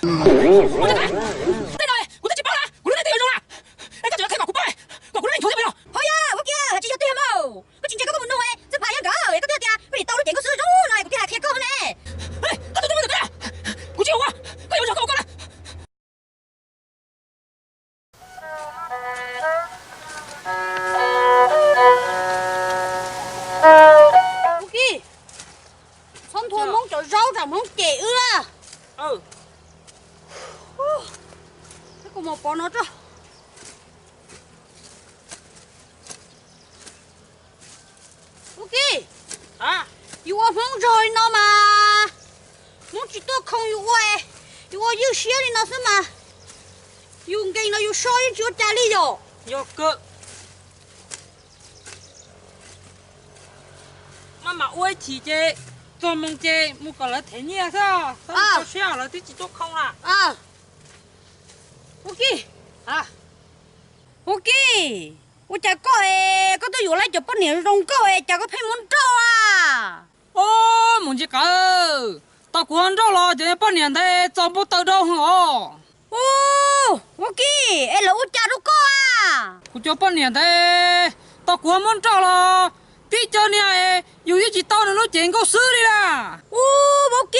我这对了，我这一包啦，我来得有用啦。哎，个就要开马古包诶，马古来拖得没有？好呀，我惊，这下对冇，我真正个问侬诶，这怕样搞，一个对定，我哋到了电个时钟，那个对还开讲呢。哎，他都这么的对了，估计有我，快有就跟我讲了。我记，从托梦就绕着梦给了。哦。这个冇帮到这。OK， 啊，有我梦着呢嘛？梦知道空有我诶，有我有些的那什么，有给那有少一就家里有。有个。妈妈我起这做梦这木搞了天热是吧？上下了，这几座空了。啊。OK， 啊。OK。我家哥诶，嗰度原來就不年用高诶，家個配門罩啊！哦，梦这个，到广州了，这半年的找不到着哦。哦，我記，誒，老家都高啊！我这半年的到广州了，第九年诶，有一起到那都见过事的啦。哦，我記，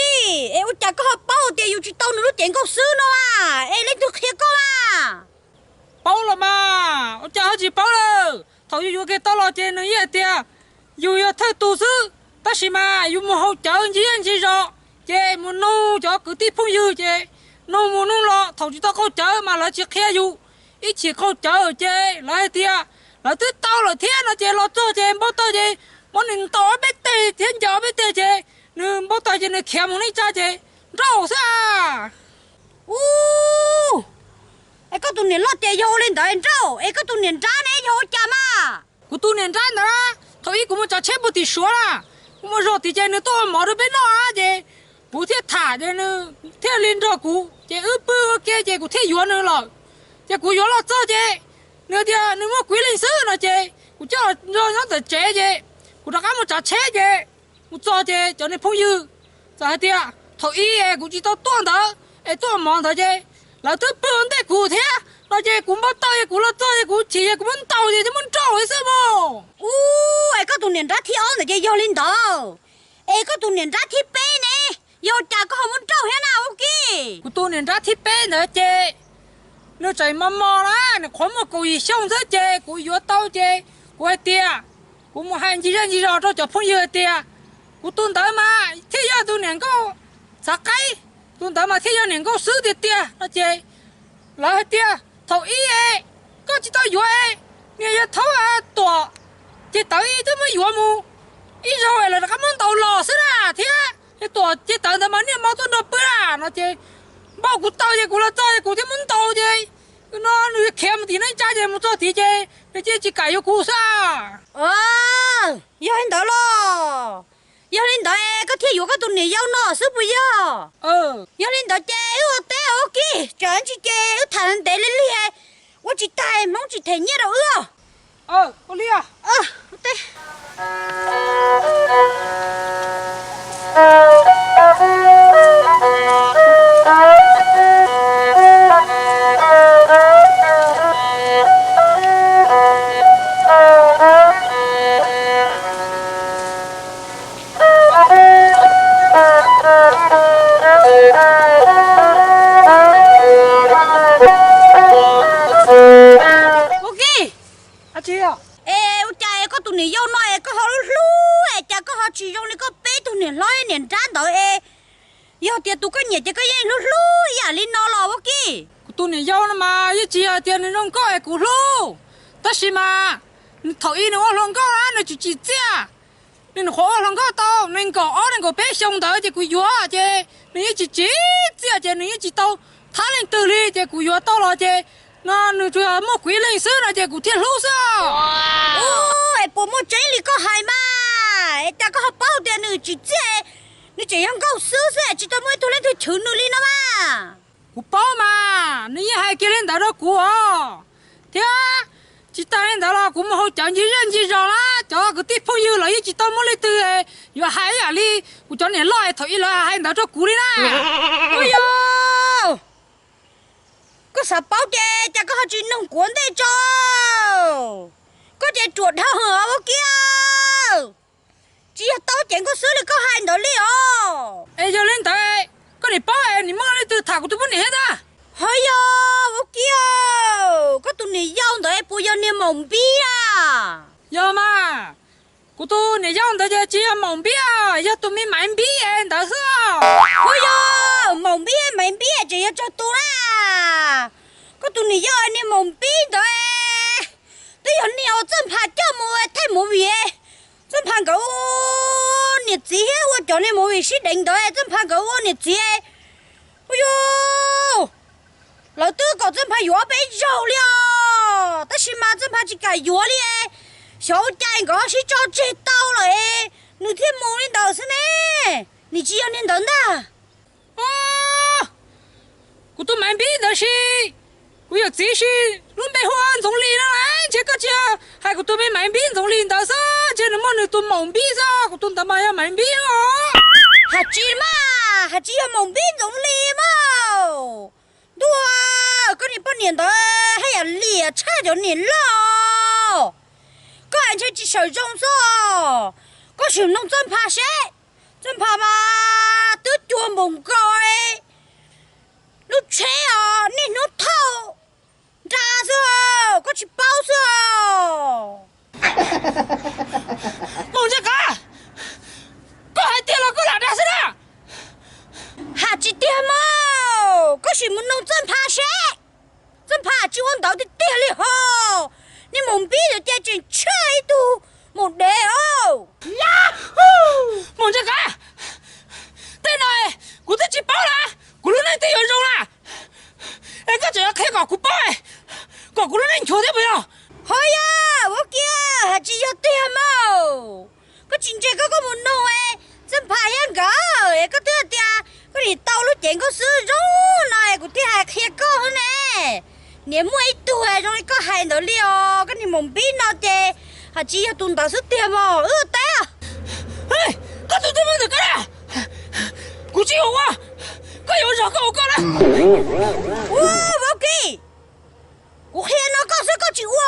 誒，我家個好包的，有去到那都見過事了啊！誒，你都去過啊？包了嘛，我家好几包了，头又给到了这能也的，又要太多事，但是嘛又没好叫人去说，这没弄叫各地朋友这，弄没弄了，头就到口叫嘛来去看有，一起口叫这来的，来这到了天了这老早这没到这，我能到别的天叫别的这，能没到这能看我你家这，绕啥？哦。哎，个多年老爹要领导人走，哎，个多年站呢要家嘛？我多年站的啦，头一个我找钱不得说了，我说提前的多毛都别闹啊这，不贴他的呢，贴领着股，这不给这个贴远了了，这股远了早这，那点那么贵人手了这，我叫让他这这，我说俺们找钱这，我找这叫你朋友，咋的？头一我知道短的，哎短忙的这。老头不用带骨贴，那这骨毛刀也骨了，刀也骨，铁也骨，们刀也这么找为什么？哦，哎，个多年站贴那就要领导，哎，个多年站贴背呢，要家个好们找下那 OK。我多年站贴背呢这，你在妈妈啦，你看我故意想着这，故意要刀这，我爹，我们喊几人去绕着叫朋友爹，我懂得嘛，天要多年个，咋改？懂得嘛？天要年个死的爹，那这，那爹头一哎，个知道远哎，你要头啊大，这头一这么远么？一说完了，他们都老实啦，天，这大这头他妈你毛都那不啦，那这，包骨刀也骨了，刀也骨这么刀这，那你看不的那家这么做的这，那这去改有故事啊？啊，要领导咯。要领导诶，个天有个多年要喏，是不要？要领导这我带 OK， 这样子这我谈得了厉害，我去带梦去谈热了我厉害。对。我家个多年要那个好路家个好只用那个背多年老一年站到要点多个年这个人路呀，你拿了我给。多年要了嘛，一直要点那种高的骨路，但是嘛，你头一年我弄高了，你就直接，你花我弄高到能够能够背上头这个月这，你一直直接这你一直到他能得力这个月到了这。那你就要么贵人手那这个铁路上。哦，不么这里个海嘛，大个好包的你直接，你这样搞事噻，知道么？突然就求努力了嘛。我包嘛，你还给人到了过哦，对啊，去打人到了，我们好叫你人去绕啦， cho cái tiếp phong yêu lấy chỉ tao mới lấy từ giờ hai à đi của cho nên lo thôi là hai nó cho cú đi na ôi yo có sao báo chè chả có chuyện nông cuốn đây cho có chè chuột hao hở kia chỉ tao chén có sữa là có hai đó liền ê giờ lên tới có để bao em nhưng mà lấy từ thảo của tôi muốn hết à hay yo kia có tụi này giao tới bây giờ niệm mộng bia giờ mà của tôi này giao tới giờ chỉ là mộng bia giờ tôi mới买bia em đã sao ôi yo mộng bia mấy bia chỉ cho tôi啦có tụi này giao niệm mộng bia tới tôi giờ niệm真怕叫我太无味真怕狗你自己我叫你无味是定的真怕狗我你自己哎呦老多狗真怕药被肉了但是嘛真怕去改药哩小家狗是找知道了哎你天冇领导是呢你只要领导的啊我都买bia的是我有这些准备换总理了哎这个家还我都没买bia总理的啥这能么你都买bia啥我都他妈要买bia哦还知嘛还只有蒙边总理嘛对啊跟你半年的还要列差就你了个人才只手中说个手弄真怕谁真怕嘛都做蒙高哎你吹啊你弄头炸死个去包死蒙这个个还跌了个哪的是的还几点嘛？可是们弄真怕谁？真怕就往到的店里吼，你蒙逼的店进车一度蒙得哦。呀呼！蒙这个，对了，我都去包了，我那里都有肉了。哎，个只要开个古包哎，个古那你瞧得不要？好呀，我讲还只要点嘛，个真正个蒙弄哎，真怕人搞，哎个对的。个你到了点个时钟来，个啲还开高呢，年末一度哎，让你个海到了，个你蒙边那的，还只要蹲到是点嘛，对啊。哎，个都这么的个了，估计有啊，个有少个我个了。我给，我还那个是个酒啊，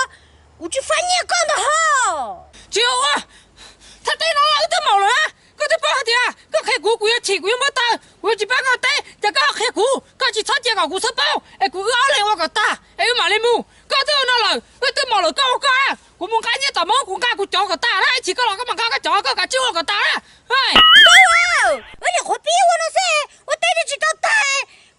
我去翻页干的好。酒啊，他对那都冇了。个都包的啊，个开股股要提股要冇打，我一般个带，就个开股，个去参加个股出包，哎股熬来我个打，哎有马里木，个都那了，个都冇了个我个，我们赶紧打毛股个股找个打啦，一起个老个嘛个找个就我个打啦，哎。对哦，我也何必我那些，我带着去到带，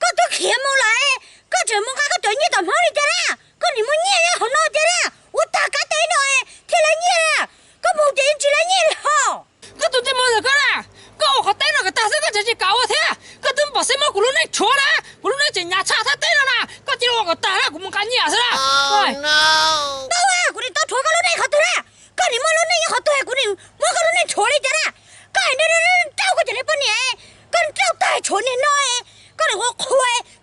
个都看冇来，个这么个对你到哪里的啦？个你们念人好闹的啦，我大家带了哎，天来念啦，个冇点起来念了。个都这么的个啦，个我好带那个大声个直接搞我听，个都把什么咕噜那戳啦，咕噜那真牙叉他带了啦，个今我个打啦，我们赶紧是啦。Oh no！到啊，我哋到戳个路那好多啦，个你们路那也好多，我哋我个路那戳你的啦，个你照顾着你半年，个你照带戳你那个你我快，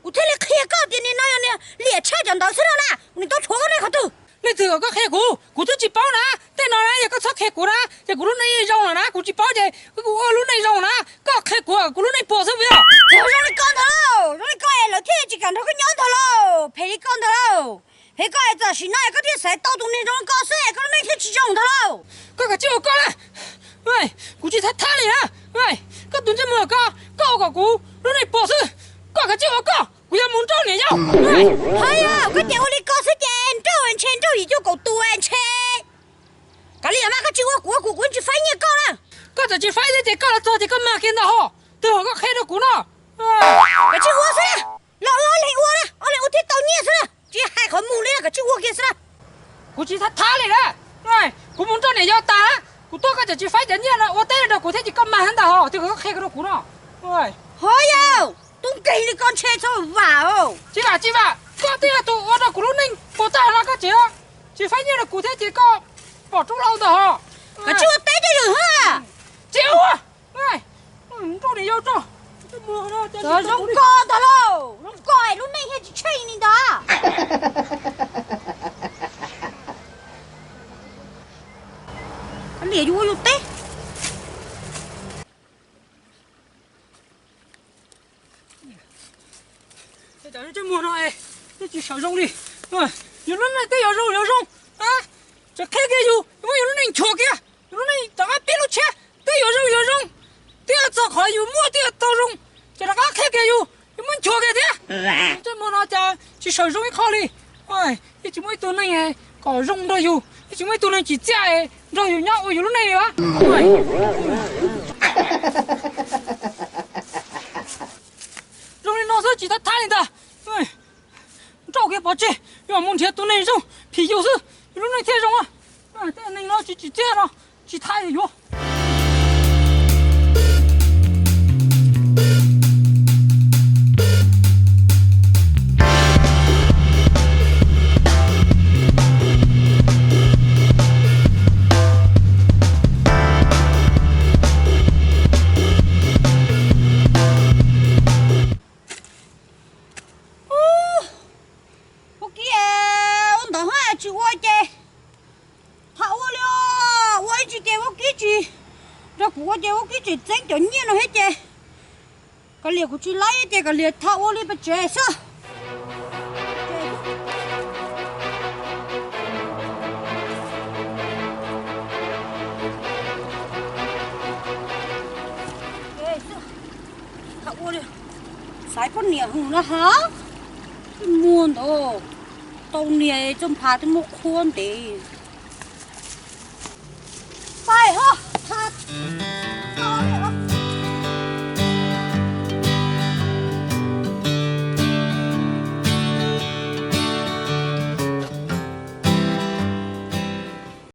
我听你开高点你那样呢，列车长到是了啦，你到戳个那好多。你这个开股，股都去包啦，在哪来一个车开股啦？这股那一让啦，股去包的，我路那让啦，个开股，股那包是不要？就让你干头，让你干老天就干头个娘头喽，陪你干头喽，陪干一阵是那一个天晒到冬天让干晒，个那天去用头喽。个就干了，喂，股去他里了，喂，个蹲这么高个股，路那包是，个就干。不要蒙着你要！哎呀，我叫你搞时间，周文钱周已就够多文钱。搞你妈个叫我滚去翻页搞了，个就去翻页这搞了做这个嘛，见到好，对我个开了股了。个就我是了，老二领我了，二领我听到你是了，这还好木了，个就我给是了。估计他里了，喂，我蒙着你要打，我多个就去翻页了，我带着股天就干嘛很大好，对我个开个股了，喂。哎呦！都给你讲清楚话哦！知吧，个啲都我那咕噜恁不打那个钱，就反正那古天这个保住老的哈。可是我带着人哈，接我，哎，照你要照，这么了，这弄高的喽，弄高哎，弄那些去吹你的。这叫这么着哎，这就小肉哩，有人来对有肉啊，这开个有，因为有人能瞧个，有人大家别了钱，对有肉，对要早好有么对要到肉，这大家开个有们瞧个的，这么着讲就小肉一考虑，哎，你怎么都能哎搞肉都有，你怎么都能去家哎，肉有鸟有人来有啊，肉的老是其他谈的，哎。照给保证，要蒙天都能扔，啤酒是有人天扔啊，再能了去这样了，其他也有。我这我给这整叫你了嘿这，个里过去拉一点个里他我里不接上。他我里晒不凉了哈，闷的，冬天真怕这么困的。拜哈他。